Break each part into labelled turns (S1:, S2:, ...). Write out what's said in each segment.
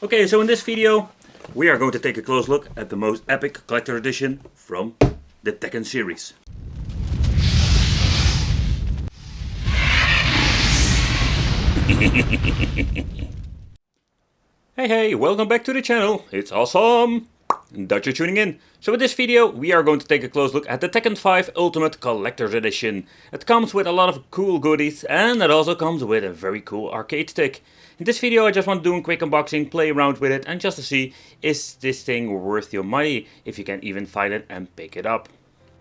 S1: Okay, so in this video we are going to take a close look at the most epic collector edition from the Tekken series. Hey, welcome back to the channel. It's awesome that you're tuning in. So in this video we are going to take a close look at the Tekken 5 Ultimate Collector's Edition. It comes with a lot of cool goodies and it also comes with a very cool arcade stick. In this video I just want to do a quick unboxing, play around with it and just to see, is this thing worth your money, if you can even find it and pick it up.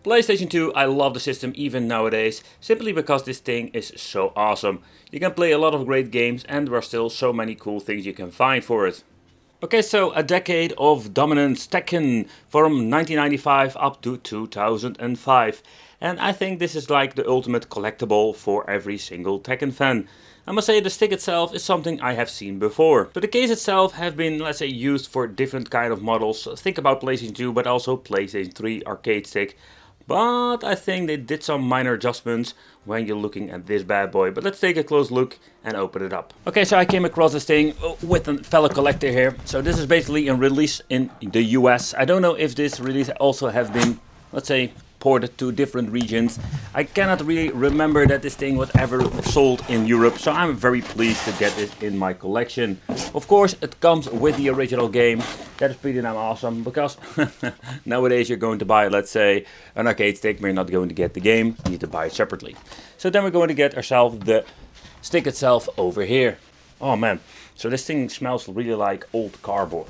S1: PlayStation 2, I love the system even nowadays, simply because this thing is so awesome. You can play a lot of great games and there are still so many cool things you can find for it. Okay, so a decade of dominance, Tekken, from 1995 up to 2005. And I think this is like the ultimate collectible for every single Tekken fan. I must say the stick itself is something I have seen before. So the case itself have been, let's say, used for different kind of models. So think about PlayStation 2 but also PlayStation 3 arcade stick. But I think they did some minor adjustments when you're looking at this bad boy. But let's take a close look and open it up. Okay, so I came across this thing with a fellow collector here. So this is basically a release in the US. I don't know if this release also have been, let's say, ported to different regions. I cannot really remember that this thing was ever sold in Europe, so I'm very pleased to get it in my collection. Of course it comes with the original game. That is pretty damn awesome, because nowadays you're going to buy, let's say, an arcade stick, but you're not going to get the game, you need to buy it separately. So then we're going to get ourselves the stick itself over here. Oh man, so this thing smells really like old cardboard.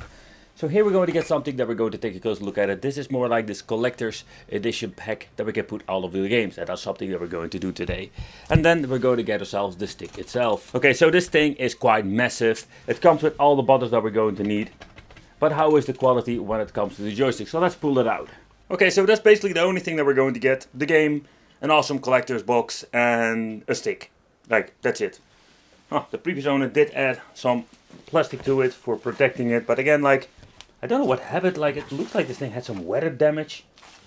S1: So here we're going to get something that we're going to take a close look at it. This is more like this collector's edition pack that we can put all of the games. That's something that we're going to do today. And then we're going to get ourselves the stick itself. Okay, so this thing is quite massive. It comes with all the buttons that we're going to need. But how is the quality when it comes to the joystick? So let's pull it out. Okay, so that's basically the only thing that we're going to get. The game, an awesome collector's box and a stick. Like, that's it. The previous owner did add some plastic to it for protecting it. But again, like, I don't know what happened, like it looks like this thing had some weather damage.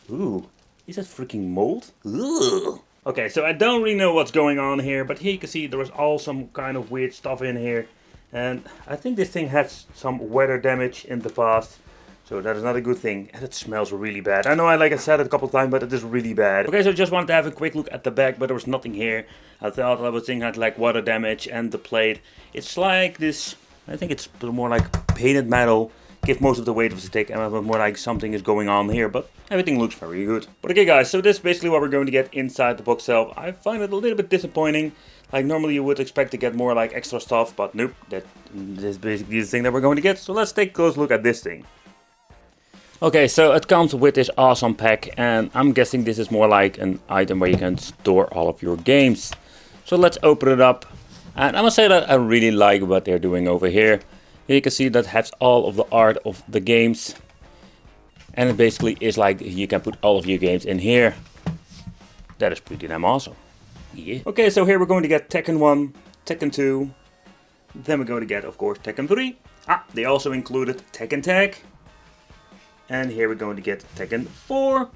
S1: Ooh, is that freaking mold? Ugh. Okay, so I don't really know what's going on here, but here you can see there was all some kind of weird stuff in here. And I think this thing had some weather damage in the past. So that is not a good thing. And it smells really bad. I know like I said it a couple of times, but it is really bad. Okay, so I just wanted to have a quick look at the back, but there was nothing here. I thought the thing had like water damage and the plate. It's like this, I think it's more like painted metal. Give most of the weight of the stick and more like something is going on here, but everything looks very good. But okay guys, so this is basically what we're going to get inside the box itself. I find it a little bit disappointing. Like normally you would expect to get more like extra stuff, but nope, this is basically the thing that we're going to get. So let's take a close look at this thing. Okay, so it comes with this awesome pack and I'm guessing this is more like an item where you can store all of your games. So let's open it up. And I must say that I really like what they're doing over here. Here you can see that has all of the art of the games. And it basically is like you can put all of your games in here. That is pretty damn awesome. Yeah. Okay, so here we're going to get Tekken 1, Tekken 2. Then we're going to get, of course, Tekken 3. They also included Tekken Tag. And here we're going to get Tekken 4.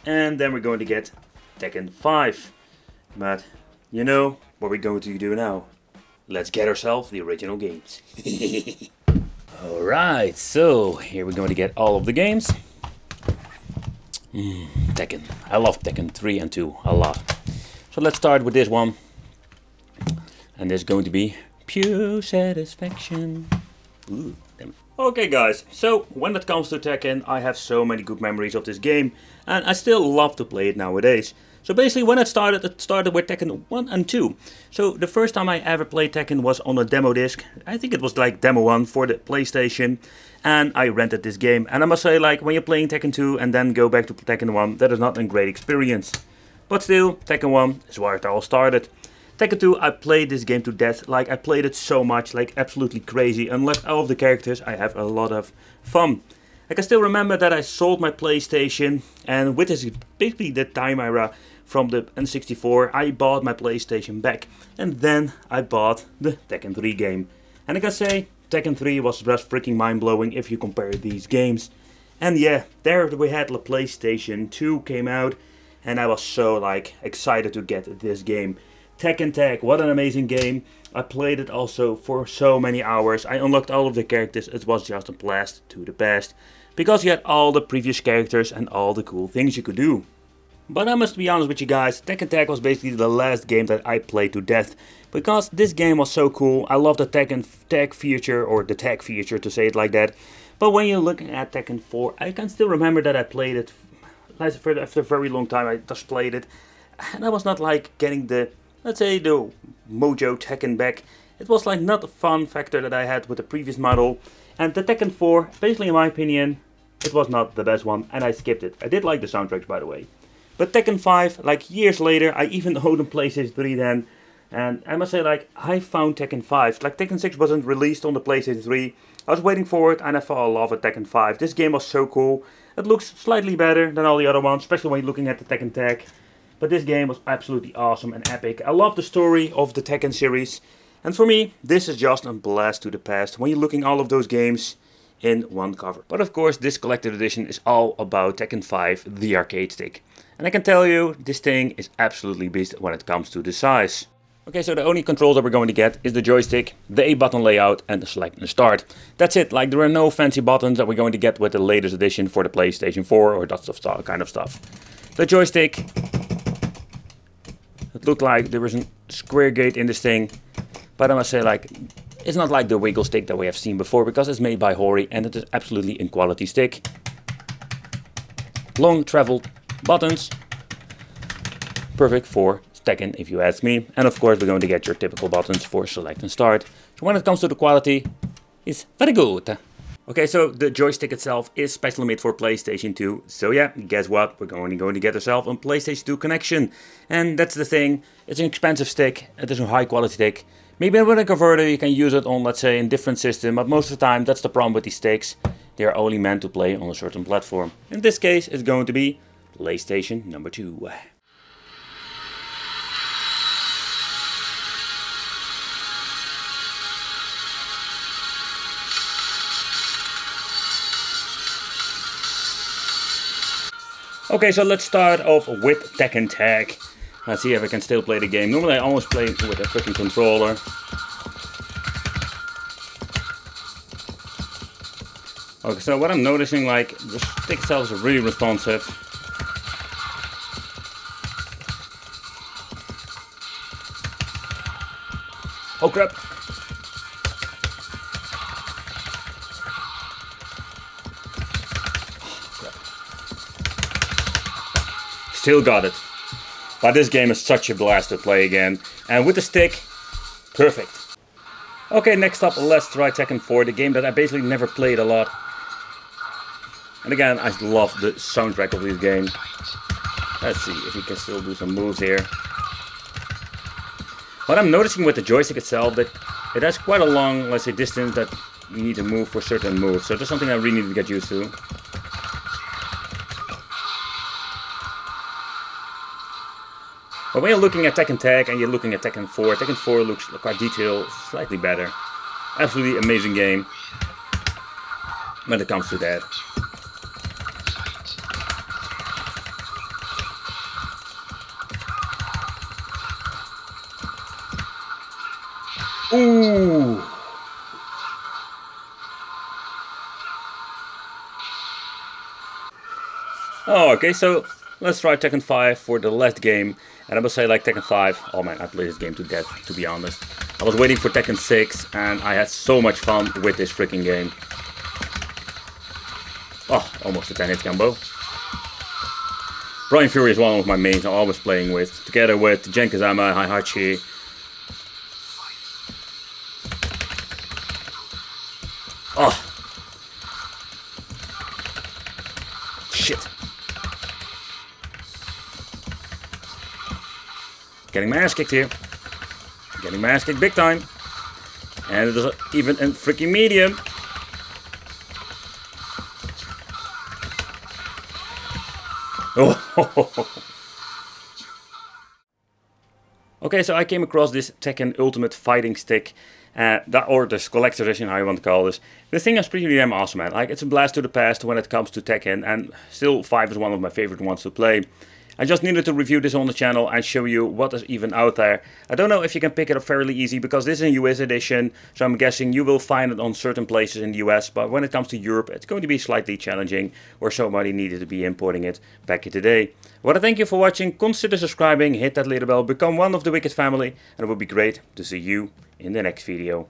S1: And then we're going to get Tekken 5. But, you know what we're going to do now? Let's get ourselves the original games. Alright, so here we're going to get all of the games. Tekken. I love Tekken 3 and 2 a lot. So let's start with this one. And this is going to be pure satisfaction. Ooh, damn it. Okay guys, so when it comes to Tekken, I have so many good memories of this game. And I still love to play it nowadays. So basically when it started with Tekken 1 and 2. So the first time I ever played Tekken was on a demo disc. I think it was like demo 1 for the PlayStation. And I rented this game. And I must say, like, when you're playing Tekken 2 and then go back to Tekken 1, that is not a great experience. But still, Tekken 1 is where it all started. Tekken 2, I played this game to death. Like, I played it so much, like absolutely crazy. And like all of the characters, I have a lot of fun. I can still remember that I sold my PlayStation, and with this basically the time era from the N64, I bought my PlayStation back, and then I bought the Tekken 3 game. And I can say, Tekken 3 was just freaking mind-blowing if you compare these games. And yeah, there we had the PlayStation 2 came out, and I was so like excited to get this game. Tekken Tag, what an amazing game. I played it also for so many hours. I unlocked all of the characters. It was just a blast to the past. Because you had all the previous characters and all the cool things you could do. But I must be honest with you guys, Tekken Tag was basically the last game that I played to death. Because this game was so cool. I love the Tekken Tag feature, or the tag feature to say it like that. But when you're looking at Tekken 4, I can still remember that I played it after a very long time. I just played it. And I was not like getting the, let's say, the Mojo Tekken back. It was like not the fun factor that I had with the previous model. And the Tekken 4, basically in my opinion, it was not the best one and I skipped it. I did like the soundtracks, by the way. But Tekken 5, like years later, I even owned a PlayStation 3 then. And I must say, like, I found Tekken 5. Like, Tekken 6 wasn't released on the PlayStation 3. I was waiting for it and I fell in love with Tekken 5. This game was so cool. It looks slightly better than all the other ones, especially when you're looking at the Tekken Tag. But this game was absolutely awesome and epic. I love the story of the Tekken series. And for me, this is just a blast to the past when you're looking all of those games in one cover. But of course, this collector's edition is all about Tekken 5, the arcade stick. And I can tell you, this thing is absolutely beast when it comes to the size. Okay, so the only controls that we're going to get is the joystick, the A button layout and the select and start. That's it, like there are no fancy buttons that we're going to get with the latest edition for the PlayStation 4 or that kind of stuff. The joystick, it looked like there was a square gate in this thing, but I must say, like, it's not like the wiggle stick that we have seen before because it's made by Hori and it is absolutely a quality stick. Long travel buttons, perfect for Tekken if you ask me. And of course we're going to get your typical buttons for select and start. So when it comes to the quality, it's very good. Okay, so the joystick itself is specially made for PlayStation 2. So yeah, guess what? We're going to get ourselves a PlayStation 2 connection. And that's the thing. It's an expensive stick. It is a high quality stick. Maybe with a converter you can use it on, let's say, a different system. But most of the time that's the problem with these sticks. They are only meant to play on a certain platform. In this case it's going to be PlayStation number 2. Okay, so let's start off with Tekken Tag. Let's see if I can still play the game. Normally I always play with a freaking controller. Okay, so what I'm noticing, like, the stick itself is really responsive. Oh crap! Still got it. But this game is such a blast to play again. And with the stick, perfect. Okay, next up, let's try Tekken 4, the game that I basically never played a lot. And again, I love the soundtrack of this game. Let's see if we can still do some moves here. What I'm noticing with the joystick itself, that it has quite a long, let's say, distance that you need to move for certain moves. So that's something I really need to get used to. But when you're looking at Tekken Tag and you're looking at Tekken 4 looks quite detailed, slightly better. Absolutely amazing game when it comes to that. Ooh! Oh, okay, so let's try Tekken 5 for the last game. And I must say, like, Tekken 5, oh man, I played this game to death, to be honest. I was waiting for Tekken 6 and I had so much fun with this freaking game. Oh, almost a 10-hit combo. Brian Fury is one of my mains I'm always playing with, together with Gen Kazama, Heihachi. Oh! Shit. Getting my ass kicked here. Getting my ass kicked big time. And it is even in freaking medium. Oh. Okay, so I came across this Tekken Ultimate Fighting Stick. Or this collector's edition, how you want to call this. This thing is pretty damn awesome, man. Like, it's a blast to the past when it comes to Tekken. And still 5 is one of my favorite ones to play. I just needed to review this on the channel and show you what is even out there. I don't know if you can pick it up fairly easy because this is a US edition, so I'm guessing you will find it on certain places in the US, but when it comes to Europe it's going to be slightly challenging, or somebody needed to be importing it back in the day. I want to thank you for watching, consider subscribing, hit that little bell, become one of the Wicked family, and it would be great to see you in the next video.